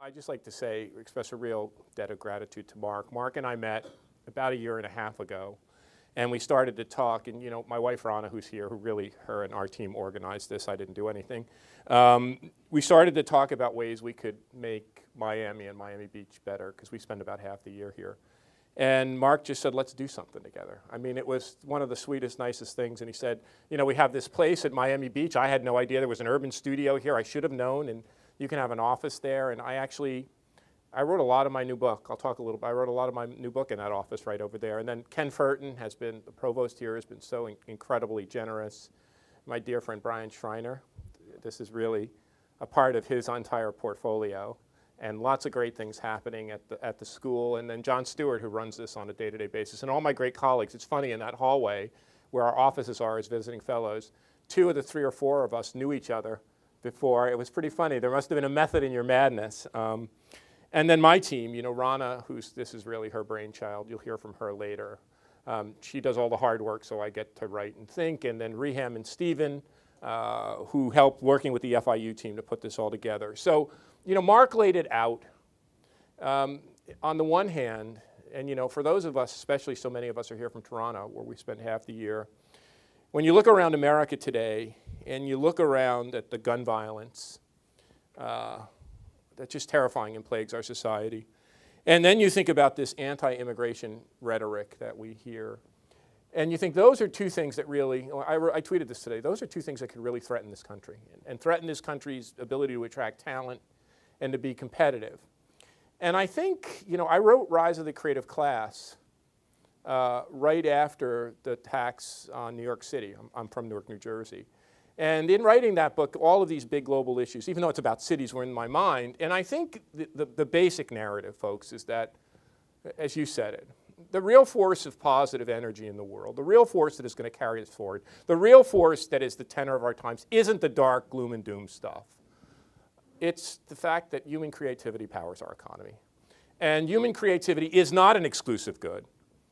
I'd just like to say, express a real debt of gratitude to Mark. Mark and I met about 1.5 years ago, and we started to talk, and my wife Rana, who's here, her and our team organized this, I didn't do anything. We started to talk about ways we could make Miami and Miami Beach better, because we spend about half the year here. And Mark just said, let's do something together. I mean, it was one of the sweetest, nicest things. And he said, we have this place at Miami Beach. I had no idea there was an urban studio here. I should have known, and you can have an office there. And I wrote a lot of my new book. I'll talk a little bit. I wrote a lot of my new book in that office right over there. And then Ken Furton the provost here, has been so incredibly generous. My dear friend Brian Schreiner, this is really a part of his entire portfolio. And lots of great things happening at the school. And then John Stewart, who runs this on a day-to-day basis. And all my great colleagues. It's funny, in that hallway where our offices are as visiting fellows, 2 of the 3 or 4 of us knew each other before. It was pretty funny. There must have been a method in your madness. And then my team, Rana, this is really her brainchild. You'll hear from her later. She does all the hard work, so I get to write and think. And then Reham and Stephen, who helped working with the FIU team to put this all together. So, Mark laid it out. On the one hand, and for those of us, especially so many of us are here from Toronto, where we spend half the year, when you look around America today, and you look around at the gun violence, that's just terrifying and plagues our society. And then you think about this anti-immigration rhetoric that we hear. And you think those are 2 things that really, I tweeted this today, those are 2 things that could really threaten this country and threaten this country's ability to attract talent and to be competitive. And I think, I wrote Rise of the Creative Class right after the attacks on New York City. I'm from Newark, New Jersey. And in writing that book, all of these big global issues, even though it's about cities, were in my mind. And I think the basic narrative, folks, is that, as you said it, the real force of positive energy in the world, the real force that is going to carry us forward, the real force that is the tenor of our times, isn't the dark gloom and doom stuff. It's the fact that human creativity powers our economy. And human creativity is not an exclusive good.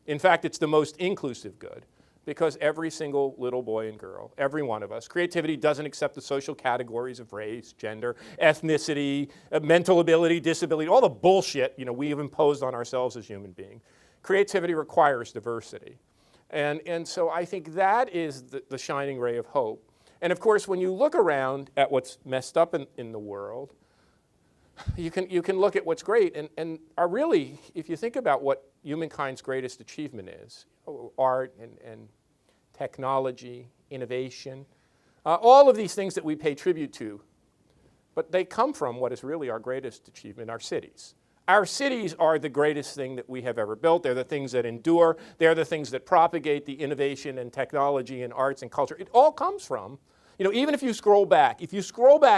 In fact, it's the most inclusive good. Because every single little boy and girl, every one of us, creativity doesn't accept the social categories of race, gender, ethnicity, mental ability, disability, all the bullshit we have imposed on ourselves as human beings. Creativity requires diversity. And so I think that is the shining ray of hope. And of course, when you look around at what's messed up in the world, you can look at what's great. And really, if you think about what humankind's greatest achievement is, art and technology, innovation, all of these things that we pay tribute to, but they come from what is really our greatest achievement, our cities. Our cities are the greatest thing that we have ever built. They're the things that endure. They're the things that propagate the innovation and technology and arts and culture. It all comes from, even if you scroll back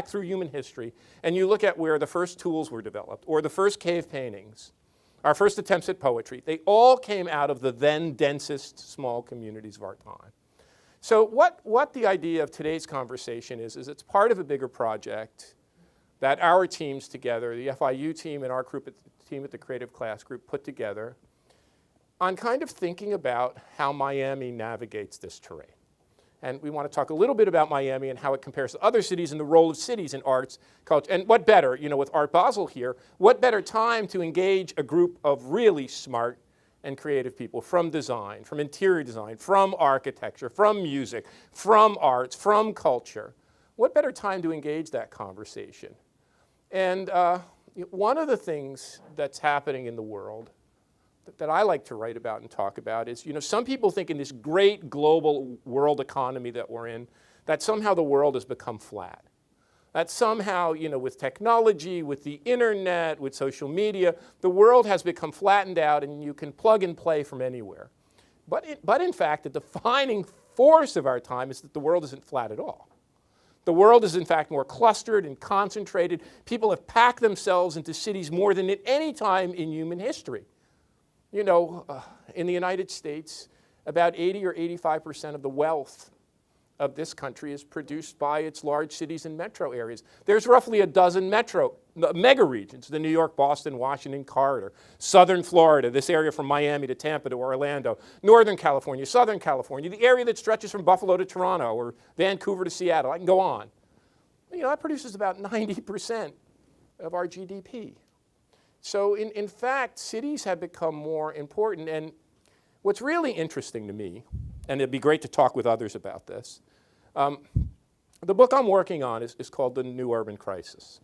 through human history and you look at where the first tools were developed or the first cave paintings, our first attempts at poetry, they all came out of the then densest small communities of our time. So what the idea of today's conversation is it's part of a bigger project that our teams together, the FIU team and our team at the Creative Class Group, put together on kind of thinking about how Miami navigates this terrain. And we want to talk a little bit about Miami and how it compares to other cities and the role of cities in arts, culture. And what better, with Art Basel here, what better time to engage a group of really smart and creative people from design, from interior design, from architecture, from music, from arts, from culture. What better time to engage that conversation? And one of the things that's happening in the world that I like to write about and talk about is, some people think in this great global world economy that we're in, that somehow the world has become flat. That somehow, with technology, with the internet, with social media, the world has become flattened out and you can plug and play from anywhere. But in fact, the defining force of our time is that the world isn't flat at all. The world is in fact more clustered and concentrated. People have packed themselves into cities more than at any time in human history. In the United States, about 80 or 85% of the wealth of this country is produced by its large cities and metro areas. There's roughly a dozen mega regions, the New York, Boston, Washington corridor, Southern Florida, this area from Miami to Tampa to Orlando, Northern California, Southern California, the area that stretches from Buffalo to Toronto or Vancouver to Seattle. I can go on. That produces about 90% of our GDP. So in fact, cities have become more important. And what's really interesting to me, and it'd be great to talk with others about this, the book I'm working on is called The New Urban Crisis.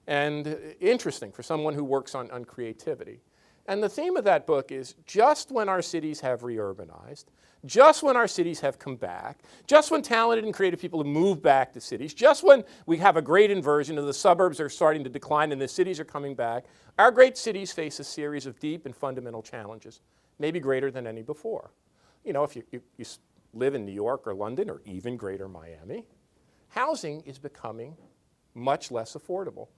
And interesting for someone who works on creativity. And the theme of that book is just when our cities have reurbanized, just when our cities have come back, just when talented and creative people have moved back to cities, just when we have a great inversion and the suburbs are starting to decline and the cities are coming back, our great cities face a series of deep and fundamental challenges, maybe greater than any before. You know, if you live in New York or London or even greater Miami, housing is becoming much less affordable.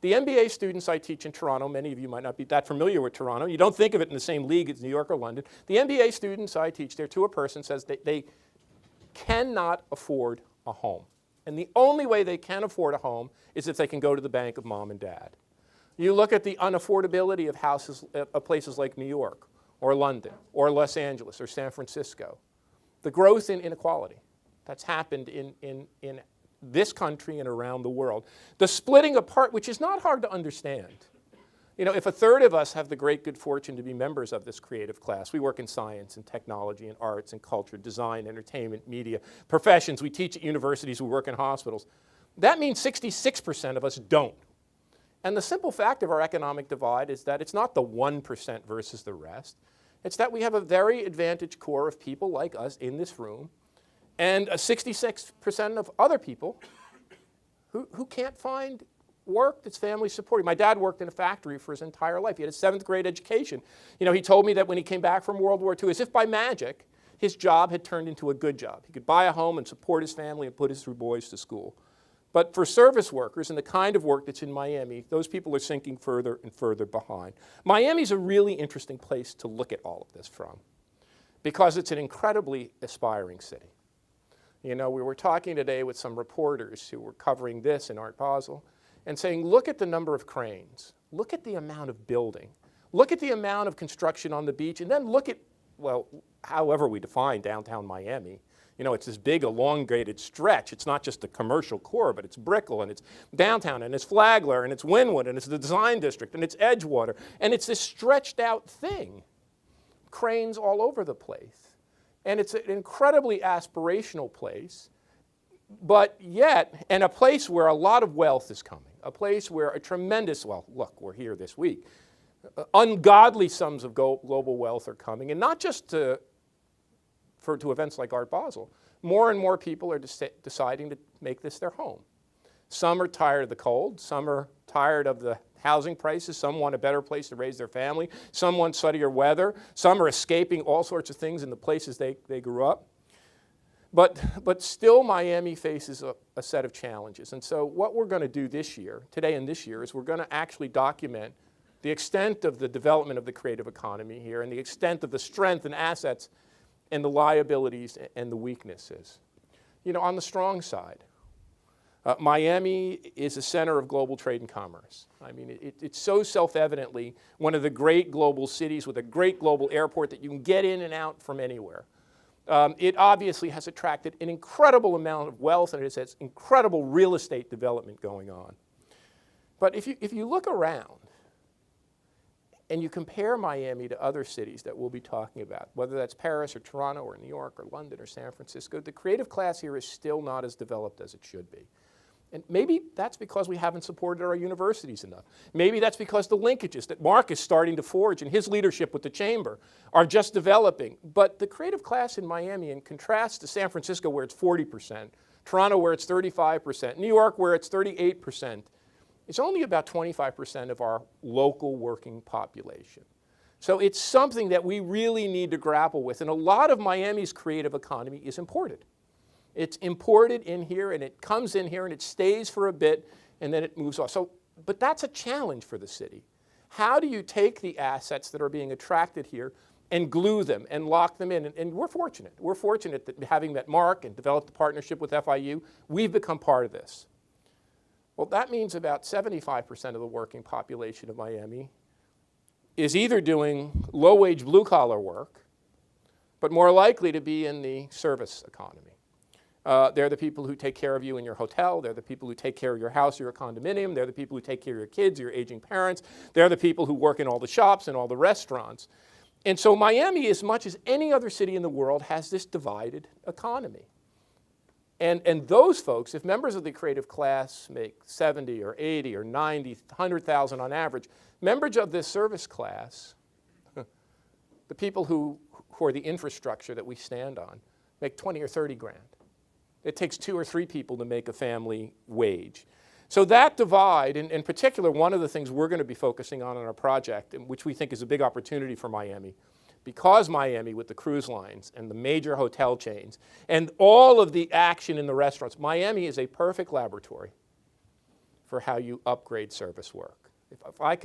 The MBA students I teach in Toronto, many of you might not be that familiar with Toronto. You don't think of it in the same league as New York or London. The MBA students I teach there, to a person, says they cannot afford a home. And the only way they can afford a home is if they can go to the bank of mom and dad. You look at the unaffordability of houses of places like New York or London or Los Angeles or San Francisco. The growth in inequality that's happened in this country and around the world. The splitting apart, which is not hard to understand. You know, if a third of us have the great good fortune to be members of this creative class, we work in science and technology and arts and culture, design, entertainment, media, professions, we teach at universities, we work in hospitals. That means 66% of us don't. And the simple fact of our economic divide is that it's not the 1% versus the rest. It's that we have a very advantaged core of people like us in this room and 66% of other people who can't find work that's family supporting. My dad worked in a factory for his entire life. He had a 7th grade education. You know, he told me that when he came back from World War II, as if by magic, his job had turned into a good job. He could buy a home and support his family and put his 3 boys to school. But for service workers and the kind of work that's in Miami, those people are sinking further and further behind. Miami's a really interesting place to look at all of this from because it's an incredibly aspiring city. You know, we were talking today with some reporters who were covering this in Art Basel and saying, look at the number of cranes, look at the amount of building, look at the amount of construction on the beach, and then look at, well, however we define downtown Miami. You know, it's this big elongated stretch. It's not just the commercial core, but it's Brickell, and it's downtown, and it's Flagler, and it's Wynwood, and it's the Design District, and it's Edgewater, and it's this stretched out thing. Cranes all over the place. And it's an incredibly aspirational place, but yet, and a place where a lot of wealth is coming, a place where a tremendous, well, look, we're here this week, ungodly sums of global wealth are coming, and not just to events like Art Basel. More and more people are deciding to make this their home. Some are tired of the cold, some are tired of the housing prices, some want a better place to raise their family, some want sunnier weather, some are escaping all sorts of things in the places they grew up. But still Miami faces a set of challenges. And so what we're going to do this year, today and this year, is we're going to actually document the extent of the development of the creative economy here and the extent of the strength and assets and the liabilities and the weaknesses. You know, on the strong side, Miami is a center of global trade and commerce. I mean, it's so self-evidently one of the great global cities with a great global airport that you can get in and out from anywhere. It obviously has attracted an incredible amount of wealth, and it has incredible real estate development going on. But if you look around and you compare Miami to other cities that we'll be talking about, whether that's Paris or Toronto or New York or London or San Francisco, the creative class here is still not as developed as it should be. And maybe that's because we haven't supported our universities enough. Maybe that's because the linkages that Mark is starting to forge in his leadership with the Chamber are just developing. But the creative class in Miami, in contrast to San Francisco where it's 40%, Toronto where it's 35%, New York where it's 38%, it's only about 25% of our local working population. So it's something that we really need to grapple with. And a lot of Miami's creative economy is imported. It's imported in here, and it comes in here, and it stays for a bit, and then it moves off. So, but that's a challenge for the city. How do you take the assets that are being attracted here and glue them and lock them in? And we're fortunate. We're fortunate that having met Mark and developed a partnership with FIU, we've become part of this. Well, that means about 75% of the working population of Miami is either doing low-wage blue-collar work, but more likely to be in the service economy. They're the people who take care of you in your hotel. They're the people who take care of your house or your condominium. They're the people who take care of your kids, your aging parents. They're the people who work in all the shops and all the restaurants. And so Miami, as much as any other city in the world, has this divided economy. And those folks, if members of the creative class make 70 or 80 or 90, 100,000 on average, members of this service class, the people who are the infrastructure that we stand on, make 20 or 30 grand. It takes 2 or 3 people to make a family wage. So that divide, in particular, one of the things we're going to be focusing on in our project, which we think is a big opportunity for Miami, because Miami, with the cruise lines and the major hotel chains and all of the action in the restaurants, Miami is a perfect laboratory for how you upgrade service work.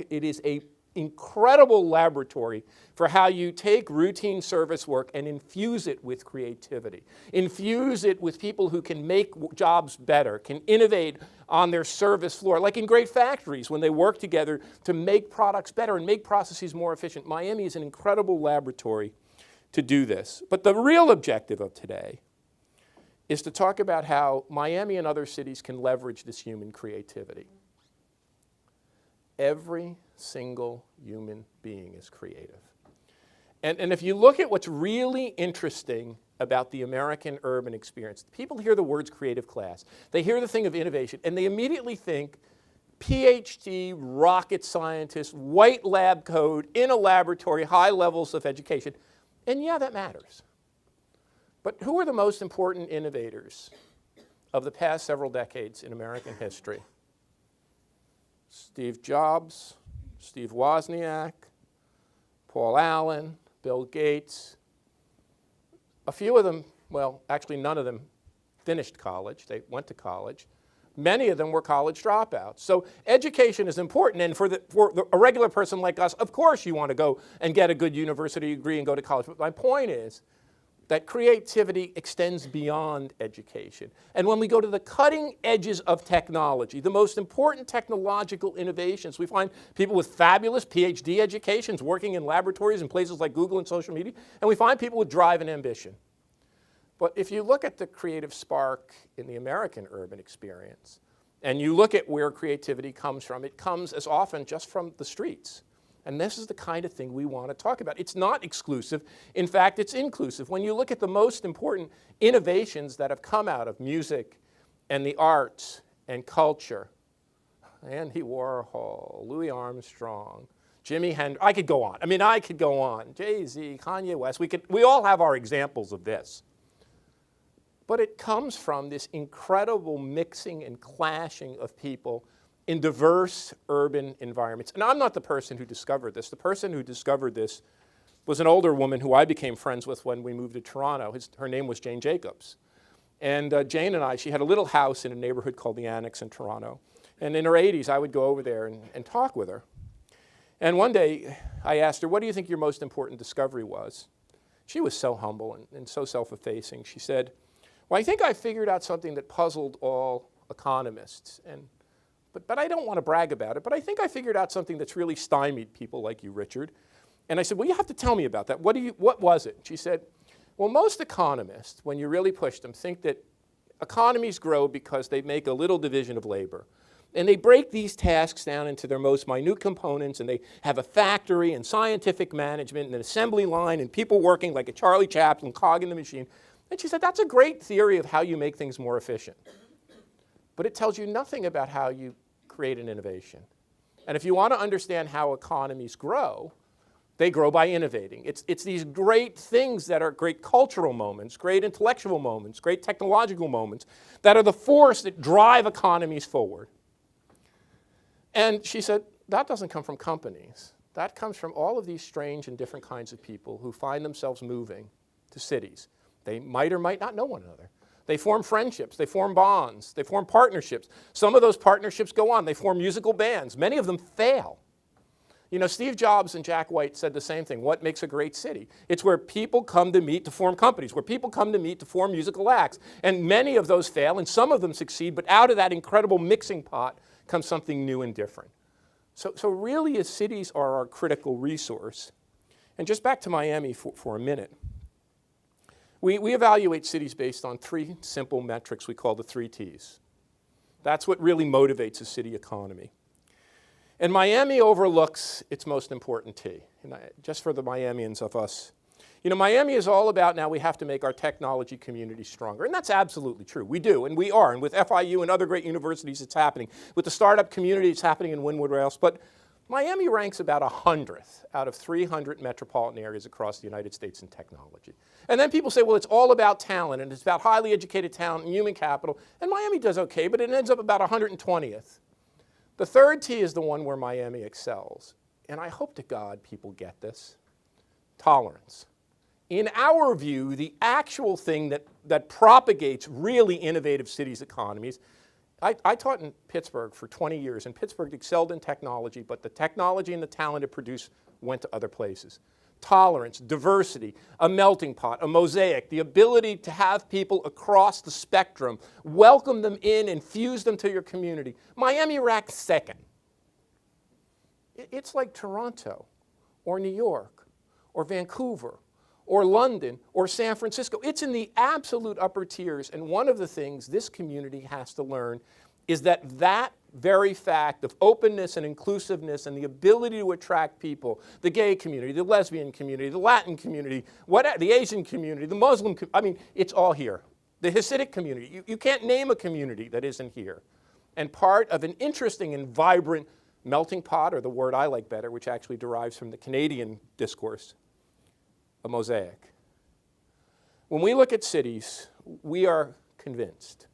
It is an incredible laboratory for how you take routine service work and infuse it with creativity. Infuse it with people who can make jobs better, can innovate on their service floor, like in great factories when they work together to make products better and make processes more efficient. Miami is an incredible laboratory to do this. But the real objective of today is to talk about how Miami and other cities can leverage this human creativity. Every single human being is creative. And if you look at what's really interesting about the American urban experience, people hear the words creative class, they hear the thing of innovation, and they immediately think PhD, rocket scientist, white lab code, in a laboratory, high levels of education. And yeah, that matters. But who are the most important innovators of the past several decades in American history? Steve Jobs, Steve Wozniak, Paul Allen, Bill Gates. A few of them, well, actually none of them finished college. They went to college. Many of them were college dropouts. So education is important, and for a regular person like us, of course you want to go and get a good university degree and go to college. But my point is that creativity extends beyond education. And when we go to the cutting edges of technology, the most important technological innovations, we find people with fabulous PhD educations working in laboratories in places like Google and social media, and we find people with drive and ambition. But if you look at the creative spark in the American urban experience, and you look at where creativity comes from, it comes as often just from the streets. And this is the kind of thing we want to talk about. It's not exclusive. In fact, it's inclusive. When you look at the most important innovations that have come out of music and the arts and culture, Andy Warhol, Louis Armstrong, Jimi Hendrix, I could go on. I mean, I could go on. Jay-Z, Kanye West, we all have our examples of this. But it comes from this incredible mixing and clashing of people in diverse urban environments. And I'm not the person who discovered this. The person who discovered this was an older woman who I became friends with when we moved to Toronto. Her name was Jane Jacobs. And Jane and I, she had a little house in a neighborhood called the Annex in Toronto. And in her 80s, I would go over there and talk with her. And one day, I asked her, what do you think your most important discovery was? She was so humble and so self-effacing. She said, well, I think I figured out something that puzzled all economists. But I don't want to brag about it, but I think I figured out something that's really stymied people like you, Richard. And I said, well, you have to tell me about that. What was it? She said, well, most economists, when you really push them, think that economies grow because they make a little division of labor. And they break these tasks down into their most minute components, and they have a factory and scientific management and an assembly line and people working like a Charlie Chaplin cog in the machine. And she said, that's a great theory of how you make things more efficient. But it tells you nothing about how you create an innovation. And if you want to understand how economies grow, they grow by innovating. It's these great things that are great cultural moments, great intellectual moments, great technological moments that are the force that drive economies forward. And she said, that doesn't come from companies. That comes from all of these strange and different kinds of people who find themselves moving to cities. They might or might not know one another. They form friendships, they form bonds, they form partnerships. Some of those partnerships go on, they form musical bands. Many of them fail. You know, Steve Jobs and Jack White said the same thing. What makes a great city? It's where people come to meet to form companies, where people come to meet to form musical acts. And many of those fail, and some of them succeed, but out of that incredible mixing pot comes something new and different. So really, as cities are our critical resource. And just back to Miami for a minute. We evaluate cities based on 3 simple metrics we call the 3 T's. That's what really motivates a city economy. And Miami overlooks its most important T. And just for the Miamians of us, you know, Miami is all about now we have to make our technology community stronger. And that's absolutely true. We do, and we are. And with FIU and other great universities, it's happening. With the startup community, it's happening in Wynwood Rails. But Miami ranks about 100th out of 300 metropolitan areas across the United States in technology. And then people say, well, it's all about talent, and it's about highly educated talent and human capital. And Miami does okay, but it ends up about 120th. The 3rd T is the one where Miami excels. And I hope to God people get this. Tolerance. In our view, the actual thing that propagates really innovative cities' economies, I taught in Pittsburgh for 20 years, and Pittsburgh excelled in technology, but the technology and the talent it produced went to other places. Tolerance, diversity, a melting pot, a mosaic, the ability to have people across the spectrum, welcome them in, infuse them to your community. Miami ranks 2nd. It's like Toronto, or New York, or Vancouver, or London, or San Francisco. It's in the absolute upper tiers, and one of the things this community has to learn is that that very fact of openness and inclusiveness and the ability to attract people, the gay community, the lesbian community, the Latin community, the Asian community, the Muslim community, I mean, it's all here. The Hasidic community, you can't name a community that isn't here. And part of an interesting and vibrant melting pot, or the word I like better, which actually derives from the Canadian discourse, a mosaic. When we look at cities, we are convinced.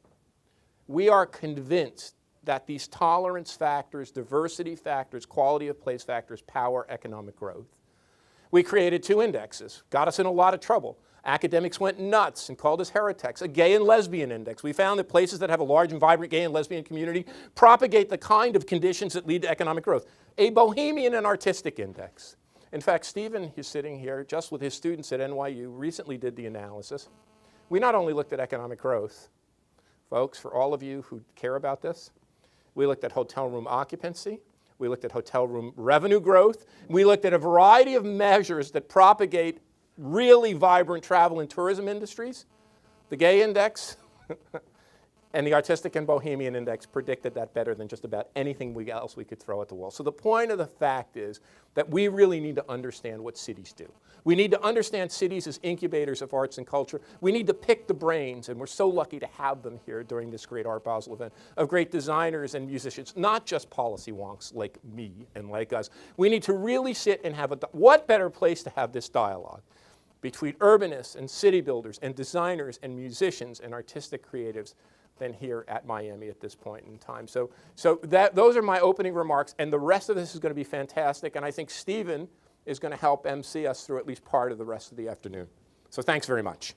We are convinced that these tolerance factors, diversity factors, quality of place factors power economic growth. We created 2 indexes, got us in a lot of trouble. Academics went nuts and called us heretics. A gay and lesbian index. We found that places that have a large and vibrant gay and lesbian community propagate the kind of conditions that lead to economic growth. A bohemian and artistic index. In fact, Stephen, who's sitting here, just with his students at NYU, recently did the analysis. We not only looked at economic growth, folks, for all of you who care about this, we looked at hotel room occupancy, we looked at hotel room revenue growth, we looked at a variety of measures that propagate really vibrant travel and tourism industries. The gay index and the artistic and bohemian index predicted that better than just about anything else we could throw at the wall. So the point of the fact is that we really need to understand what cities do. We need to understand cities as incubators of arts and culture. We need to pick the brains, and we're so lucky to have them here during this great Art Basel event, of great designers and musicians, not just policy wonks like me and like us. We need to really sit and have what better place to have this dialogue between urbanists and city builders and designers and musicians and artistic creatives than here at Miami at this point in time. So those are my opening remarks, and the rest of this is going to be fantastic, and I think Stephen is going to help MC us through at least part of the rest of the afternoon. So thanks very much.